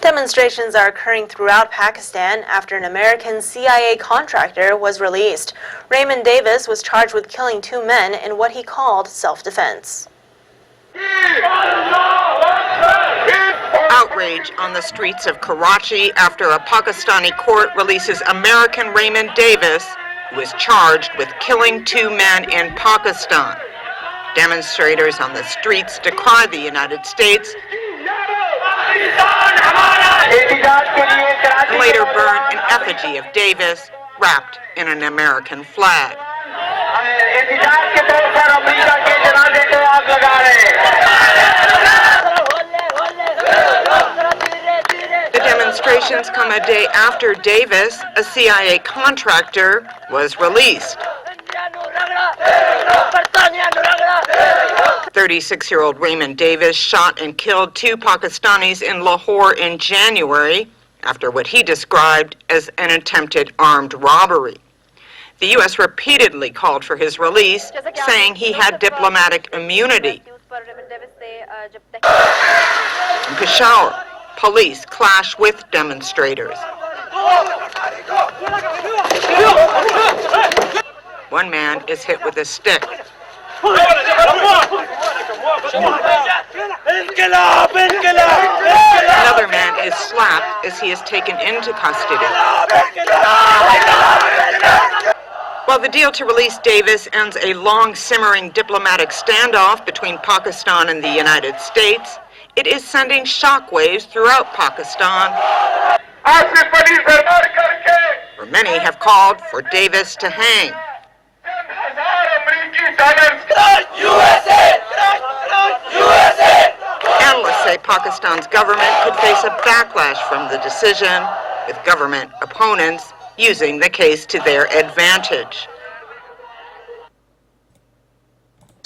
Demonstrations are occurring throughout Pakistan after an American CIA contractor was released. Raymond Davis was charged with killing 2 men in what he called self-defense. Outrage on the streets of Karachi after a Pakistani court releases American Raymond Davis, who is charged with killing 2 men in Pakistan. Demonstrators on the streets decried the United States and later burned an effigy of Davis wrapped in an American flag. The demonstrations come a day after Davis, a CIA contractor, was released. 36-year-old Raymond Davis shot and killed 2 Pakistanis in Lahore in January after what he described as an attempted armed robbery. The U.S. repeatedly called for his release, saying he had diplomatic immunity. In Peshawar, police clash with demonstrators. One man is hit with a stick. Another man is slapped as he is taken into custody. While the deal to release Davis ends a long simmering diplomatic standoff between Pakistan and the United States, it is sending shockwaves throughout Pakistan, where many have called for Davis to hang. Analysts say Pakistan's government could face a backlash from the decision, with government opponents using the case to their advantage.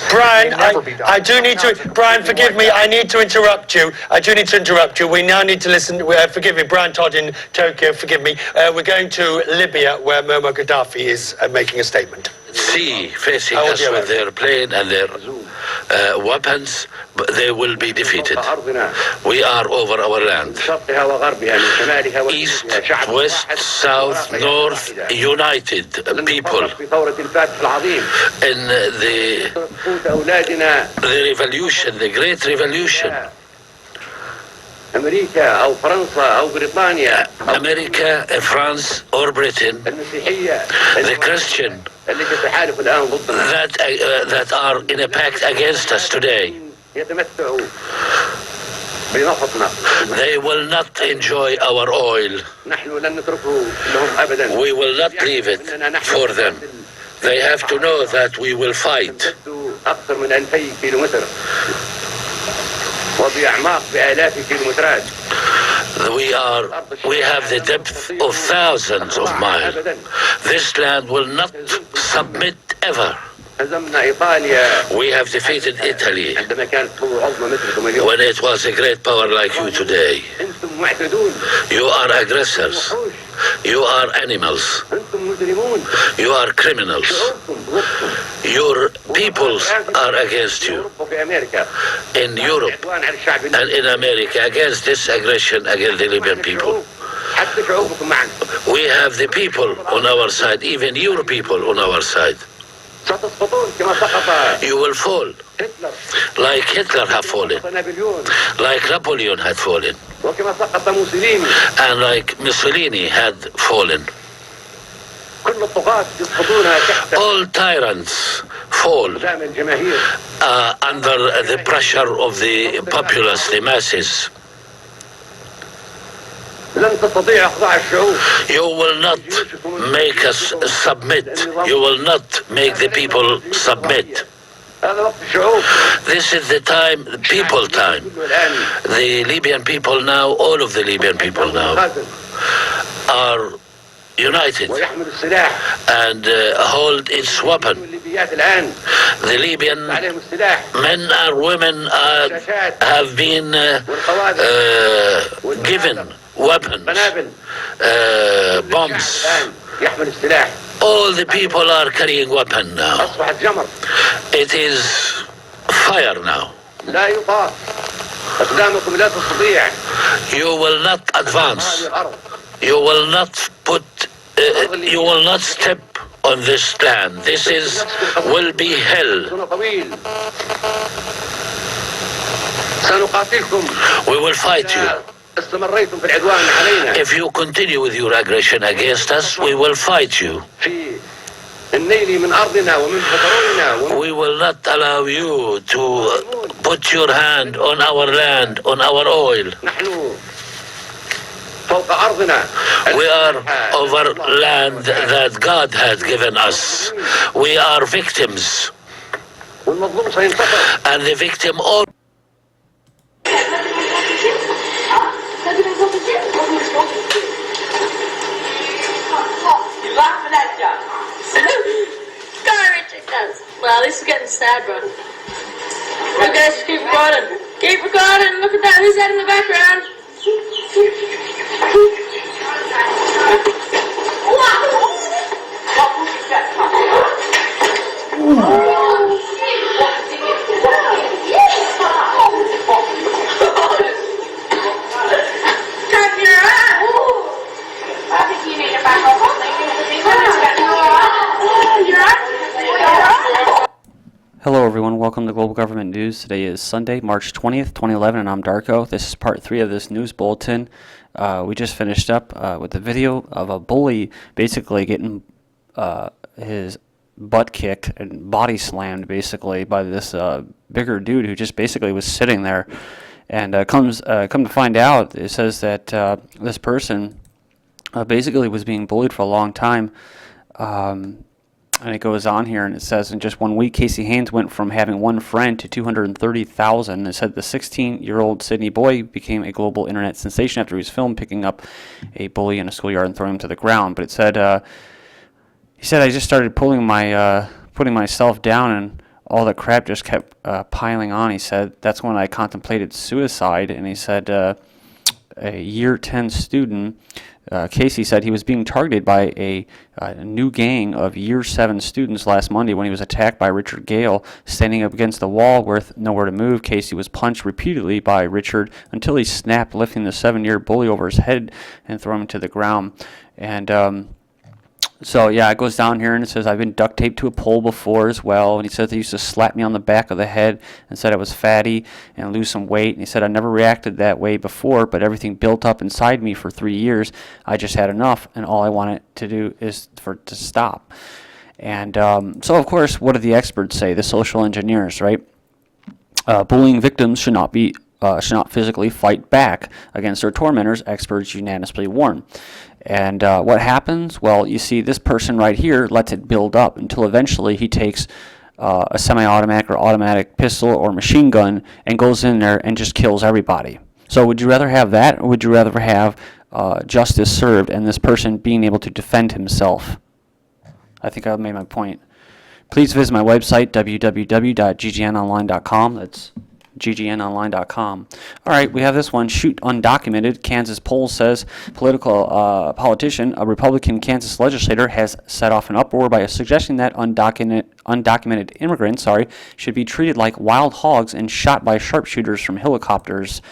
Brian, I do need to, Brian, forgive me, I need to interrupt you. I do need to interrupt you. We now need to listen, forgive me, Brian Todd in Tokyo, forgive me. We're going to Libya, where Muammar Gaddafi is making a statement. Sea facing us with their plane and their weapons, but they will be defeated. We are over our land. East, west, south, north, united people in the revolution, the great revolution. America, France, or Britain, the Christian that are in a pact against us today, they will not enjoy our oil. We will not leave it for them. They have to know that we will fight. We have the depth of thousands of miles. This land will not submit ever. We have defeated Italy when it was a great power like you today. You are aggressors. You are animals. You are criminals. Your peoples are against you. In Europe and in America, against this aggression against the Libyan people. We have the people on our side, even your people on our side. You will fall, like Hitler had fallen, like Napoleon had fallen, and like Mussolini had fallen. All tyrants fall under the pressure of the populace, the masses. You will not make us submit. You will not make the people submit. This is the time, people time. The Libyan people now, all of the Libyan people now, are united and hold its weapon. The Libyan men and women have been given weapons, bombs. All the people are carrying weapons now. It is fire now. You will not advance. You will not you will not step on this land. This will be hell. We will fight you. If you continue with your aggression against us, we will fight you. We will not allow you to put your hand on our land, on our oil. We are over land that God has given us. We are victims. And the victim all. You laugh at that, John. Richard does. Well, at least we're getting sad, brother. You guys keep recording. Keep recording. Look at that. Who's that in the background? Turn your eye. I think you need to back up. Hello everyone, welcome to Global Government News. Today is Sunday, March 20th, 2011, and I'm Darko. This is part 3 of this news bulletin. We just finished up with the video of a bully basically getting his butt kicked and body slammed basically by this bigger dude who just basically was sitting there. And come to find out, it says that this person basically was being bullied for a long time. And it goes on here, and it says in just 1 week, Casey Heynes went from having one friend to 230,000. It said the 16-year-old Sydney boy became a global internet sensation after he was filmed picking up a bully in a schoolyard and throwing him to the ground. But it said, he said, I just started putting myself down, and all the crap just kept piling on. He said, that's when I contemplated suicide. And he said, a year 10 student, Casey said he was being targeted by a new gang of year 7 students last Monday when he was attacked by Richard Gale. Standing up against the wall with nowhere to move, Casey was punched repeatedly by Richard until he snapped, lifting the 7-year bully over his head and throwing him to the ground. And so, yeah, it goes down here and it says, I've been duct taped to a pole before as well. And he says he used to slap me on the back of the head and said I was fatty and lose some weight. And he said I never reacted that way before, but everything built up inside me for 3 years. I just had enough, and all I wanted to do is to stop. And so, of course, what do the experts say? The social engineers, right? Bullying victims should not physically fight back against their tormentors, experts unanimously warn. And what happens? Well, you see this person right here lets it build up until eventually he takes a semi-automatic or automatic pistol or machine gun and goes in there and just kills everybody. So would you rather have that, or would you rather have justice served and this person being able to defend himself? I think I've made my point. Please visit my website, www.ggnonline.com. That's GGNonline.com. All right, we have this one. Shoot undocumented. Kansas poll says politician, a Republican Kansas legislator, has set off an uproar by suggesting that undocumented immigrants, should be treated like wild hogs and shot by sharpshooters from helicopters.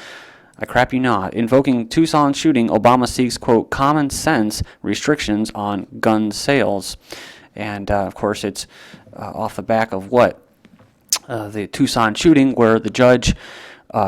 I crap you not. Invoking Tucson shooting, Obama seeks, quote, common sense restrictions on gun sales. And, of course, it's off the back of what? The Tucson shooting, where the judge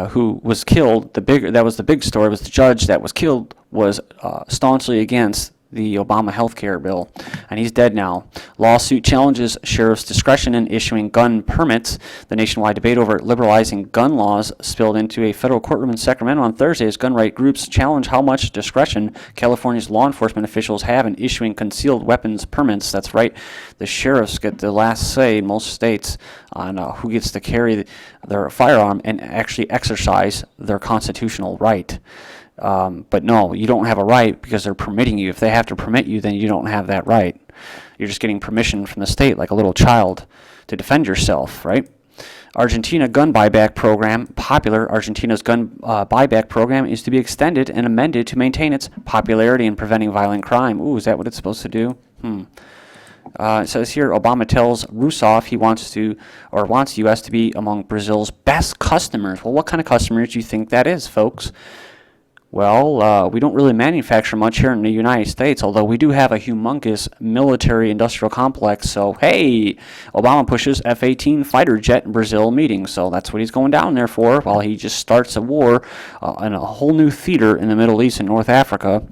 who was killed, that was the big story, was the judge that was killed was staunchly against the Obama health care bill, and he's dead now. Lawsuit challenges sheriff's discretion in issuing gun permits. The nationwide debate over liberalizing gun laws spilled into a federal courtroom in Sacramento on Thursday as gun right groups challenge how much discretion California's law enforcement officials have in issuing concealed weapons permits. That's right, the sheriffs get the last say in most states on who gets to carry their firearm and actually exercise their constitutional right. But no, you don't have a right because they're permitting you. If they have to permit you, then you don't have that right. You're just getting permission from the state like a little child to defend yourself, right? Argentina gun buyback program, popular. Argentina's gun buyback program is to be extended and amended to maintain its popularity in preventing violent crime. Ooh, is that what it's supposed to do? It says here, Obama tells Rousseff he wants U.S. to be among Brazil's best customers. Well, what kind of customers do you think that is, folks? Well, we don't really manufacture much here in the United States, although we do have a humongous military-industrial complex. So, hey, Obama pushes F-18 fighter jet in Brazil meeting. So that's what he's going down there for, while he just starts a war in a whole new theater in the Middle East and North Africa.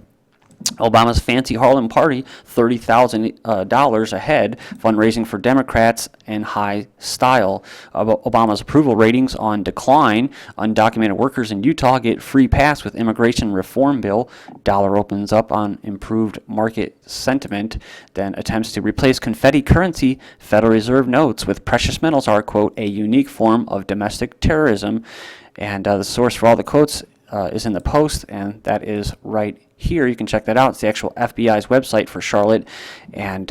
Obama's fancy Harlem party, $30,000 ahead, fundraising for Democrats in high style. Obama's approval ratings on decline. Undocumented workers in Utah get free pass with immigration reform bill. Dollar opens up on improved market sentiment. Then attempts to replace confetti currency. Federal Reserve notes with precious metals are, quote, a unique form of domestic terrorism. And the source for all the quotes is in the Post, and that is right here. You can check that out. It's the actual FBI's website for Charlotte. And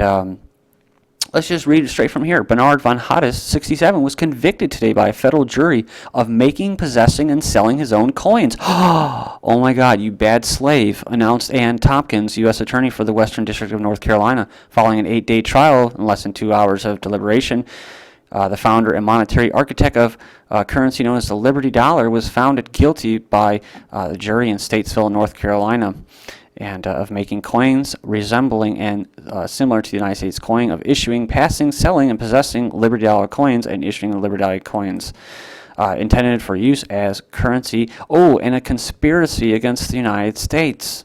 let's just read it straight from here. Bernard von Hattes, 67, was convicted today by a federal jury of making, possessing, and selling his own coins. Oh my God, you bad slave, announced Ann Tompkins, U.S. Attorney for the Western District of North Carolina, following an 8-day trial in less than 2 hours of deliberation. The founder and monetary architect of currency known as the Liberty Dollar was found guilty by the jury in Statesville, North Carolina, and of making coins resembling and similar to the United States coin, of issuing, passing, selling, and possessing Liberty Dollar coins, and issuing the Liberty Dollar coins intended for use as currency. Oh, and a conspiracy against the United States.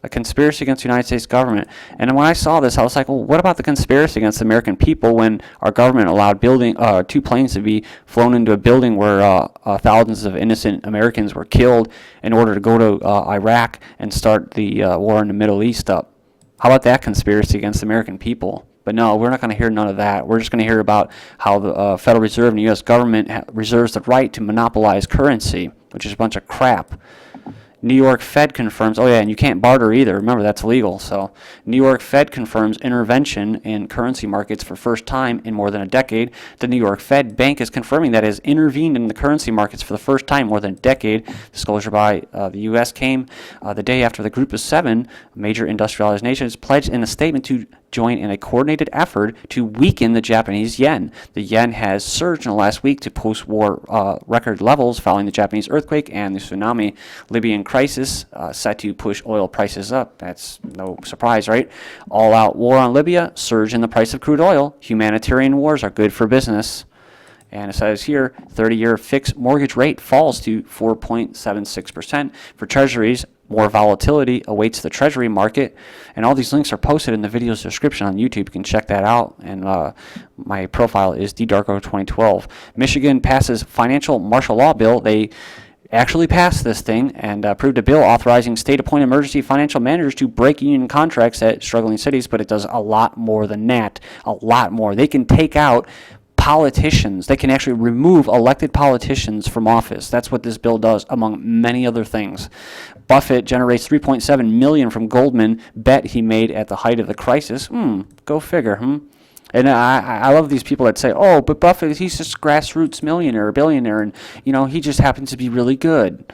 A conspiracy against the United States government. And when I saw this, I was like, well, what about the conspiracy against the American people when our government allowed 2 planes to be flown into a building where thousands of innocent Americans were killed in order to go to Iraq and start the war in the Middle East up? How about that conspiracy against the American people? But no, we're not going to hear none of that. We're just going to hear about how the Federal Reserve and the U.S. government reserves the right to monopolize currency, which is a bunch of crap. New York Fed confirms, oh yeah, and you can't barter either. Remember, that's illegal. So New York Fed confirms intervention in currency markets for first time in more than a decade. The New York Fed Bank is confirming that it has intervened in the currency markets for the first time in more than a decade. Disclosure by the U.S. came the day after the Group of 7 major industrialized nations pledged in a statement to join in a coordinated effort to weaken the Japanese yen. The yen has surged in the last week to post-war record levels following the Japanese earthquake and the tsunami. Libyan crisis set to push oil prices up. That's no surprise, right? All-out war on Libya, surge in the price of crude oil. Humanitarian wars are good for business. And it says here, 30-year fixed mortgage rate falls to 4.76%. For treasuries, more volatility awaits the treasury market. And all these links are posted in the video's description on YouTube. You can check that out. And my profile is DDarko2012. Michigan passes financial martial law bill. They actually passed this thing and approved a bill authorizing state-appointed emergency financial managers to break union contracts at struggling cities. But it does a lot more than that. A lot more. They can take out politicians. They can actually remove elected politicians from office. That's what this bill does, among many other things. Buffett generates $3.7 million from Goldman bet he made at the height of the crisis. Go figure, And I love these people that say, oh, but Buffett, he's just a grassroots millionaire or billionaire, and, he just happens to be really good.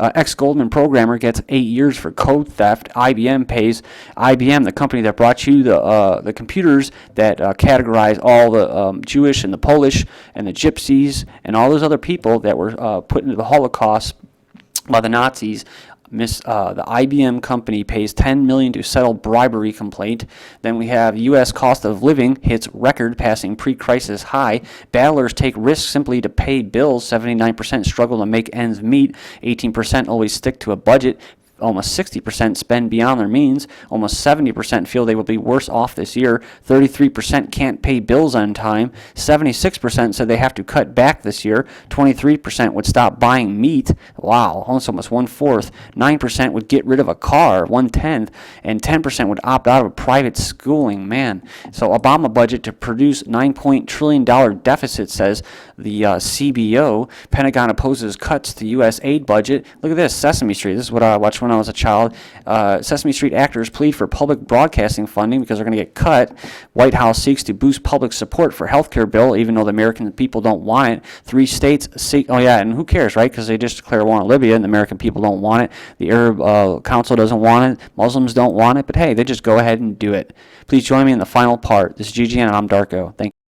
Ex-Goldman programmer gets 8 years for code theft. IBM pays IBM, the company that brought you the computers that categorize all the Jewish and the Polish and the Gypsies and all those other people that were put into the Holocaust by the Nazis. The IBM company pays $10 million to settle bribery complaint. Then we have U.S. cost of living hits record, passing pre-crisis high. Battlers take risks simply to pay bills. 79% struggle to make ends meet. 18% always stick to a budget. Almost 60% spend beyond their means. Almost 70% feel they will be worse off this year. 33% can't pay bills on time. 76% said they have to cut back this year. 23% would stop buying meat. Wow, almost 1/4. 9% would get rid of a car, 1/10. And 10% would opt out of private schooling. Man, so Obama budget to produce $9 trillion deficit, says the CBO. Pentagon opposes cuts to U.S. aid budget. Look at this, Sesame Street. This is what I watched when I was a child. Sesame Street actors plead for public broadcasting funding because they're going to get cut. White House seeks to boost public support for healthcare bill, even though the American people don't want it. 3 states seek, oh yeah, and who cares, right? Because they just declare war on Libya and the American people don't want it. The Arab Council doesn't want it. Muslims don't want it. But hey, they just go ahead and do it. Please join me in the final part. This is GGN and I'm Darko. Thank you.